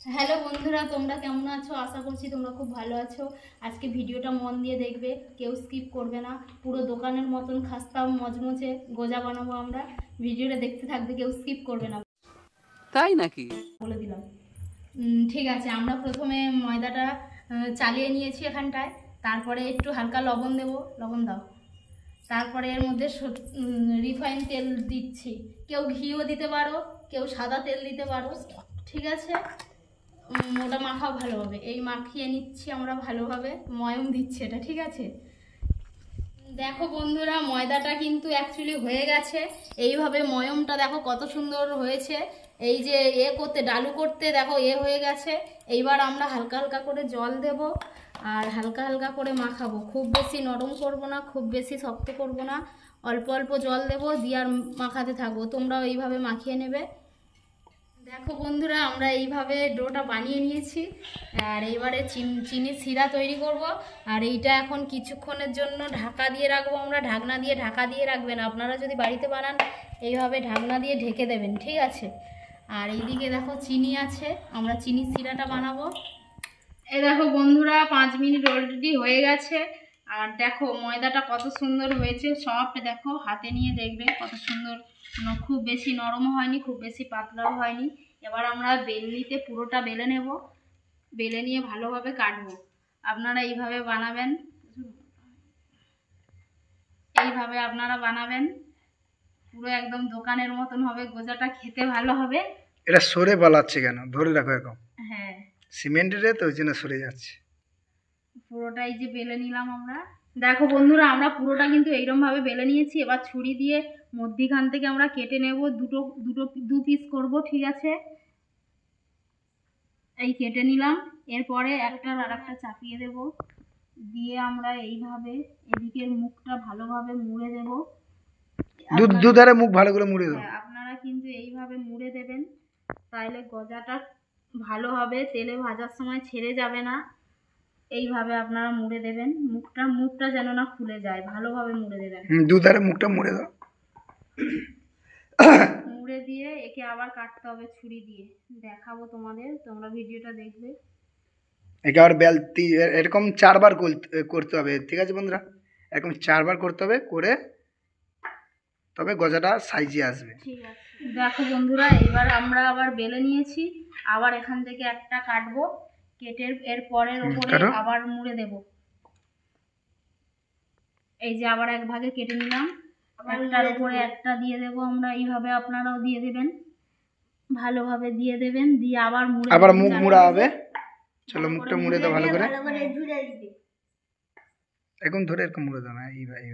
Hello বন্ধুরা, তোমরা কেমন আছো? আশা করছি তোমরা খুব ভালো আছো। আজকে ভিডিওটা মন দিয়ে দেখবে, কেউ স্কিপ করবে না। পুরো দোকানের মতন খাস্তা মচমচে গোজা বানাবো আমরা। ভিডিওটা দেখতে থাকবে, কেউ স্কিপ করবে না, তাই নাকি? বলে দিলাম। ঠিক আছে, আমরা প্রথমে ময়দাটা চালিয়ে নিয়েছি এখানটায়। তারপরে একটু হালকা লবণ দেবো, লবণ দাও। তারপরে এর মধ্যে রিফাইন তেল দিচ্ছি। কেউ ঘিও দিতে পারো, কেউ সাদা তেল দিতে পারো, ঠিক আছে। ওটা মাখাও ভালোভাবে, এই মাখিয়ে নিচ্ছি আমরা ভালোভাবে, ময়ম দিচ্ছি এটা, ঠিক আছে। দেখো বন্ধুরা, ময়দাটা কিন্তু অ্যাকচুয়ালি হয়ে গেছে। এইভাবে ময়মটা দেখো কত সুন্দর হয়েছে। এই যে করতে ডালু করতে দেখো হয়ে গেছে। এইবার আমরা হালকা হালকা করে জল দেব আর হালকা হালকা করে মাখাবো। খুব বেশি নরম করব না, খুব বেশি শক্ত করব না, অল্প অল্প জল দেবো দিয়ে আর মাখাতে থাকবো। তোমরাও এইভাবে মাখিয়ে নেবে। দেখো বন্ধুরা, আমরা এইভাবে ডোটা বানিয়ে নিয়েছি। আর এইবারে চিনির শিরা তৈরি করব। আর এইটা এখন কিছুক্ষণের জন্য ঢাকা দিয়ে রাখবো আমরা। ঢাকনা দিয়ে ঢাকা দিয়ে রাখবেন আপনারা, যদি বাড়িতে বানান এইভাবে ঢাকনা দিয়ে ঢেকে দেবেন, ঠিক আছে। আর এইদিকে দেখো চিনি আছে, আমরা চিনির শিরাটা বানাবো। এই দেখো বন্ধুরা, 5 মিনিট অলরেডি হয়ে গেছে। আর দেখো ময়দাটা কত সুন্দর হয়েছে, সফট। দেখো হাতে নিয়ে দেখবে কত সুন্দর, খুব বেশি নরম হয়নি, খুব বেশি পাতলাও হয়নি। এবার আমরা বেলনিতে পুরোটা বেলে নেব, বেলে নিয়ে ভালোভাবে কাটবো। আপনারা এইভাবে বানাবেন, এইভাবে আপনারা বানাবেন, পুরো একদম দোকানের মতন হবে। গোজাটা খেতে ভালো হবে। এটা সরে পালাচ্ছে কেন? ধরে রাখো এখন। হ্যাঁ, সিমেন্টের তো ওই জন্য সরে যাচ্ছে। পুরোটাই যে বেলে নিলাম আমরা। দেখো বন্ধুরা, আমরা পুরোটা কিন্তু এইরকম ভাবে বেলে নিয়েছি। এবার ছুরি দিয়ে মধ্যিখান থেকে আমরা কেটে নেব, দু পিস করব, ঠিক আছে। এই কেটে নিলাম। এরপরে একটার আর একটা চাপিয়ে দেব, দিয়ে আমরা এইভাবে এদিকের মুখটা ভালোভাবে মুড়ে দেব। দুধারে মুখ ভালো করে মুড়ে দাও। আপনারা কিন্তু এইভাবে মুড়ে দেবেন, তাহলে গজাটা ভালো হবে, তেলে ভাজার সময় ছেড়ে যাবে না। এইভাবে আপনারা মুড়ে দেবেন, মুখটা যেন না খুলে যায়, ভালোভাবে মুড়ে দেবেন। দুধারে মুখটা মুড়ে দাও। মুড়ে দিয়ে একে আবার কাটতে হবে ছুরি দিয়ে, দেখাবো তোমাদের, তোমরা ভিডিওটা দেখবে। একে আবার বেলতি এরকম 4 বার করতে হবে, ঠিক আছে বন্ধুরা। এরকম 4 বার করতে হবে, করে তবে গজাটা সাইজে আসবে। ঠিক আছে, দেখো বন্ধুরা, এবার আমরা আবার বেলে নিয়েছি। আবার এখান থেকে একটা কাটবো, কেটে এর পরের উপরে আবার মুড়ে দেব। এই যে আবার এক ভাগে কেটে নিলাম, একটার উপরে একটা দিয়ে দেব আমরা। এইভাবে আপনারাও দিয়ে দেবেন, ভালোভাবে দিয়ে দেবেন, দিয়ে আবার আবার মুখ মুড়া হবে। চলো মুখটা মুড়ে দাও ভালো করে। এখন ধরে এরকম মুড়ে দাও না, এইভাবে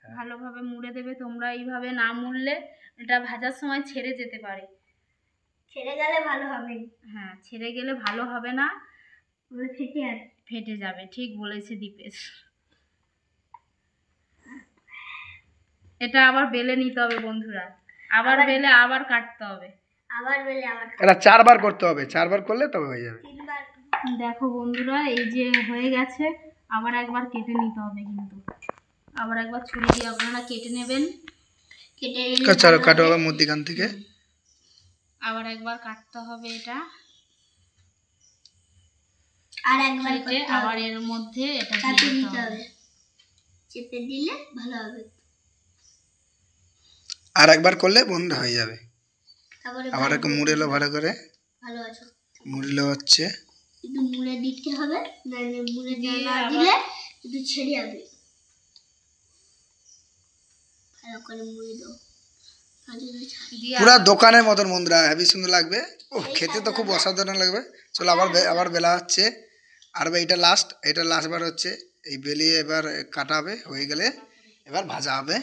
ভালোভাবে মুড়ে দেবে। তোমরা এইভাবে না মুড়লে এটা ভাজার সময় ছেড়ে যেতে পারে, ছেড়ে গেলে ভালো হবে। হ্যাঁ, ছেড়ে গেলে ভালো হবে না, ফেটে যাবে। ঠিক বলেছে দীপেশ। এটা আবার বেলে নিতে হবে বন্ধুরা, আবার বেলে আবার কাটতে হবে, আবার বেলে আবার। এটা 4 বার করতে হবে, 4 বার করলে তবে হয়ে যাবে। দেখো বন্ধুরা, এই যে হয়ে গেছে। আবার একবার কেটে নিতে হবে, কিন্তু আবার একবার ছুরি দিয়ে আপনারা কেটে নেবেন। কেটে চলো কাটো আবার মধ্যখান থেকে। আবার একবার কাটতে হবে এটা, আর একবার কেটে আবার এর মধ্যে এটা দিয়ে দিতে হবে, চেপে দিলে ভালো হবে। আর একবার করলে বন্ধ হয়ে যাবে। আবার একটু মুড়ে লো ভালো করে। ভালো আছে, মুড়লে হচ্ছে, একটু মুড়ে দিতে হবে, নাহলে মুড়ে না দিলে একটু ছেড়ে যাবে। ভালো করে মুড়ে দাও, পুরো দোকানের মতন বন্ধুরা, হেভি সুন্দর লাগবে। ও খেতে তো খুব অসাধারণ লাগবে। চলো আবার বেলা হচ্ছে। আর এটা লাস্ট বার হচ্ছে। এই বেলিয়ে এবার কাটা হবে, হয়ে গেলে এবার ভাজা হবে।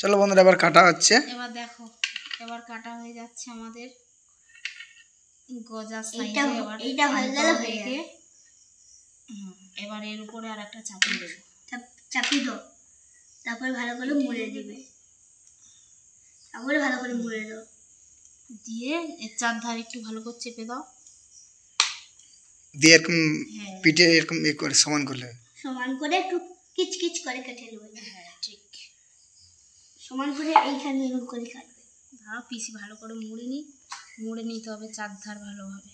চলো বন্ধুরা এবার কাটা হচ্ছে। এবার দেখো, এবার কাটা হয়ে যাচ্ছে আমাদের গজা সাইজে। এবার এইটা হয়ে গেল, এবার এর উপরে আর একটা চাপিয়ে দেবো, চাপিয়ে দাও। তারপরে ভালো করে মুড়ে দিবে, তারপরে ভালো করে মুড়ে দাও, দিয়ে এর চারধার একটু ভালো করে চেপে দাও, দিয়ে এরকম পিঠে এরকম করে সমান করে একটু কিচকিচ করে কেটে নেবে। হ্যাঁ ঠিক, সমান করে এইখানে এরকম করে কাটবে। ধরো পিসি ভালো করে মুড়ে নিই। মুড়ে নিতে হবে চারধার ভালোভাবে,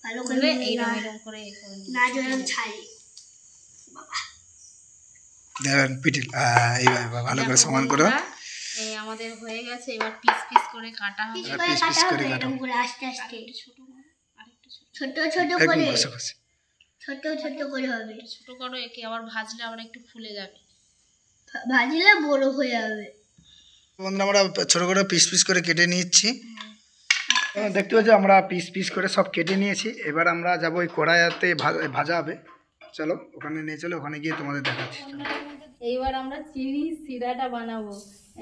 ভালো করে করে এইরকম করে না যেন ছাড়ে। দেখেন পিটিল এইভাবে ভালো করে সমান করো। এই আমাদের হয়ে গেছে, এবার পিস পিস করে কাটা হবে। আর পিস পিস করে কাটো, এরকম করে আস্তে আস্তে আরেকটু ছোট ছোট ছোট একদম করে ঘষে ছোট ছোট করে হবে। ছোট করো, একে আবার ভাজলে আবার একটু ফুলে যাবে। ভাজলে বড় হয়ে যাবে। বন্ধুরা আমরা ছোট করে পিস পিস করে কেটে নিচ্ছি। দেখতে পাচ্ছ আমরা পিস পিস করে সব কেটে নিয়েছি। এবার আমরা যাবো ওই কড়াইতে ভাজা হবে। চলো ওখানে নিয়ে চলো, ওখানে গিয়ে তোমাদের দেখাচ্ছি। এইবার আমরা চিনি সিরাটা বানাবো।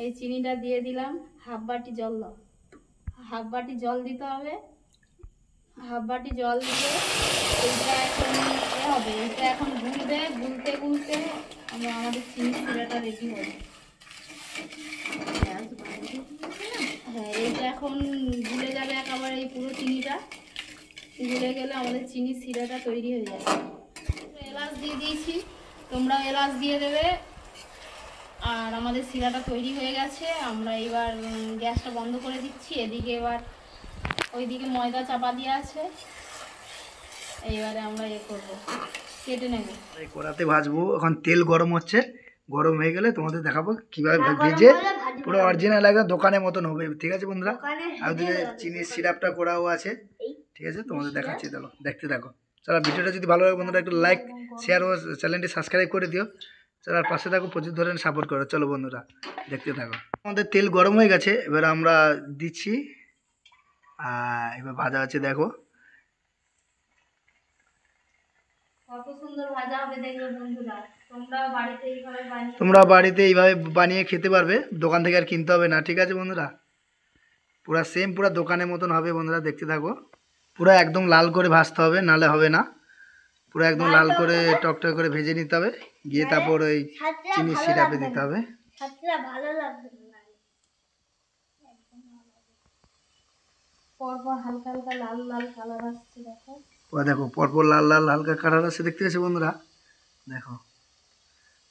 এই চিনিটা দিয়ে দিলাম, হাফ বাটি জল দাও, হাফ বাটি জল দিতে হবে। হাফ বাটি জল দিয়ে এইটা এখন হবে, এইটা এখন গুলবে, গুলতে গুলতে আমাদের চিনি সিরাটা রেডি হবে। হ্যাঁ, এইটা এখন গুলে যাবে একেবারে, এই পুরো চিনিটা গুলে গেলে আমাদের চিনি সিরাটা তৈরি হয়ে যাবে। এলাচ দিয়ে দিয়েছি, তোমরাও এলাচ দিয়ে দেবে। আর আমাদের সিরাটা তৈরি হয়ে গেছে। আমরা এবার গ্যাসটা বন্ধ করে দিচ্ছি। এদিকে এবার ওইদিকে ময়দা চাপা দিয়ে আছে, এইবারে আমরা করবো, কেটে নেব। এই কড়াতে ভাজবো, এখন তেল গরম হচ্ছে, গরম হয়ে গেলে তোমাদের দেখাবো কিভাবে ভেজে পুরো অরিজিনাল একদম দোকানের মতন হবে। ঠিক আছে বন্ধুরা, আর ওদিকে চিনির সিরাপটা করাও আছে। ঠিক আছে, তোমাদের দেখাচ্ছি, চলো দেখতে থাকো। চলো ভিডিওটা যদি ভালো লাগে বন্ধুরা একটু লাইক শেয়ার ও চ্যানেলটি সাবস্ক্রাইব করে দিও। চলো আর পাশে থাকো, প্রচুর ধরনের সাপোর্ট করো। চলো বন্ধুরা দেখতে থাকো। আমাদের তেল গরম হয়ে গেছে, এবার আমরা দিচ্ছি। এবার ভাজা আছে দেখো, কত সুন্দর ভাজা হবে দেখবে বন্ধুরা। তোমরা বাড়িতে এইভাবে বানিয়ে খেতে পারবে, দোকান থেকে আর কিনতে হবে না। ঠিক আছে বন্ধুরা, পুরা সেম পুরা দোকানের মতন হবে বন্ধুরা, দেখতে থাকো। পুরো একদম লাল করে ভাজতে হবে, নালে হবে না। পুরো একদম লাল করে টকটক করে ভেজে নিতে হবে, গিয়ে তারপর ওই চিনি সিরাপে দিতে হবে। ভালো লাগবে পরপর হালকা হালকা লাল লাল কালার আসছে দেখো। দেখো পরপর লাল লাল হালকা কালার আসছে, দেখতে পাচ্ছ বন্ধুরা, দেখো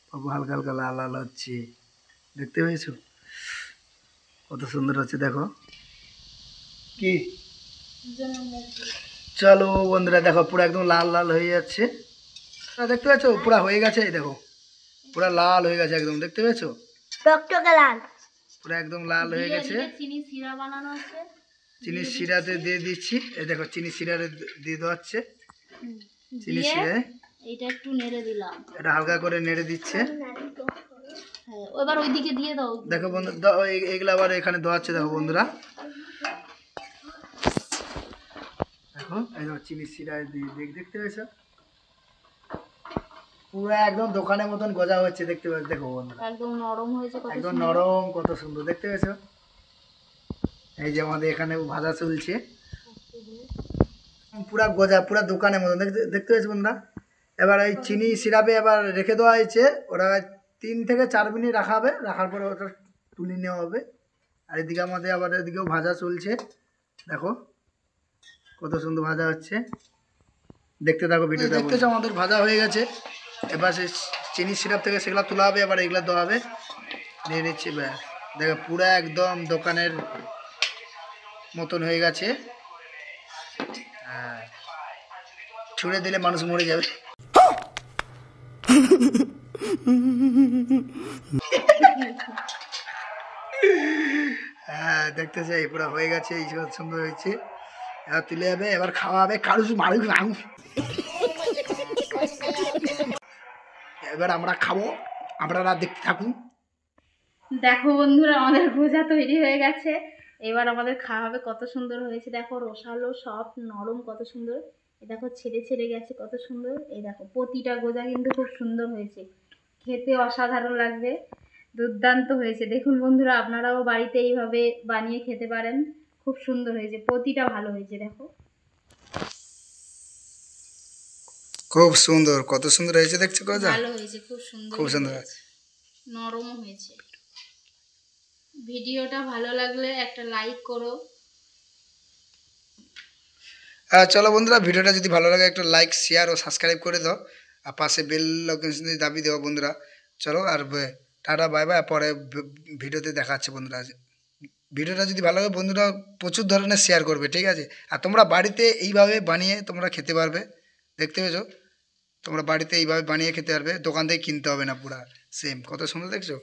পরপর হালকা হালকা লাল লাল হচ্ছে, দেখতে পেয়েছো কত সুন্দর হচ্ছে দেখো। কি চলো বন্ধুরা দেখো পুরো একদম লাল লাল হয়ে যাচ্ছে, দেখতে পাচ্ছ পুরো হয়ে গেছে। এই দেখো পুরো লাল হয়ে গেছে একদম, দেখতে পেয়েছো টকটকে লাল, পুরো একদম লাল হয়ে গেছে। চিনি সিরা বানানো আছে, চিনি সিরাতে দিয়ে দিচ্ছি। এই দেখো চিনি সিরাতে দিয়ে দেওয়া হচ্ছে, চিনি সিরা এটা একটু নেড়ে দিলাম, এটা হালকা করে নেড়ে দিচ্ছে। হ্যাঁ, এবার ওইদিকে দিয়ে দাও। দেখো বন্ধু এগুলো আবার এখানে দেওয়া হচ্ছে, দেখো বন্ধুরা দেখো এই দেখো চিনি সিরা দেখতে পেয়েছো পুরো একদম দোকানের মতন গজা হচ্ছে, দেখতে পাচ্ছ দেখো বন্ধুরা, একদম নরম হয়েছে, একদম নরম কত সুন্দর দেখতে পেয়েছো। এই যে আমাদের এখানে ভাজা চলছে, পুরা গজা পুরা দোকানের মতন দেখতে পেয়েছো বন্ধুরা। এবার এই চিনি সিরাপে এবার রেখে দেওয়া হয়েছে, ওরা 3 থেকে 4 মিনিট রাখা হবে, রাখার পরে ওটা তুলে নেওয়া হবে। আর এদিকে আমাদের আবার এদিকেও ভাজা চলছে, দেখো কত সুন্দর ভাজা হচ্ছে, দেখতে থাকো ভিডিওটা। দেখতেছো আমাদের ভাজা হয়ে গেছে, এবার সেই চিনি সিরাপ থেকে সেগুলো তোলা হবে, এবার এগুলো দেওয়া হবে, নিয়ে নিচ্ছি। দেখো পুরো একদম দোকানের মতন হয়ে গেছে। হ্যাঁ, ছুঁড়ে দিলে মানুষ মরে যাবে। হ্যাঁ দেখতে চাই পুরো হয়ে গেছে, এই সুন্দর হয়েছে। এবার তুলে যাবে, এবার খাওয়া হবে, কারুষ মানুষ মানুষ। এবার আমরা খাবো, আপনারা দেখতে থাকুন। দেখো বন্ধুরা আমাদের গোজা তৈরি হয়ে গেছে, এবার আমাদের খাওয়া হবে। কত সুন্দর হয়েছে দেখো, রসালো সব নরম, কত সুন্দর। এই দেখো ছেড়ে ছেড়ে গেছে, কত সুন্দর। এই দেখো প্রতিটা গোজা কিন্তু খুব সুন্দর হয়েছে, খেতে অসাধারণ লাগবে, দুর্দান্ত হয়েছে। দেখুন বন্ধুরা, আপনারাও বাড়িতে এইভাবে বানিয়ে খেতে পারেন, খুব সুন্দর হয়েছে, প্রতিটা ভালো হয়েছে। দেখো খুব সুন্দর, কত সুন্দর হয়েছে দেখছো গজা, ভালো হয়েছে, খুব সুন্দর, খুব সুন্দর, নরমও হয়েছে। ভিডিওটা ভালো লাগলে একটা লাইক করো। চলো বন্ধুরা ভিডিওটা যদি ভালো লাগে একটা লাইক শেয়ার ও সাবস্ক্রাইব করে দাও, আর পাশে বেল আইকন দাবি দেওয়া বন্ধুরা। চলো আর টাটা বাই বাই, পরে ভিডিওতে দেখা হচ্ছে বন্ধুরা। ভিডিওটা যদি ভালো লাগে বন্ধুরা প্রচুর ধরনের শেয়ার করবে, ঠিক আছে? আর তোমরা বাড়িতে এইভাবে বানিয়ে তোমরা খেতে পারবে, দেখতে পেয়েছো? তোমরা বাড়িতে এইভাবে বানিয়ে খেতে পারবে, দোকান থেকে কিনতে হবে না, পুরা সেম। কত সুন্দর দেখছো?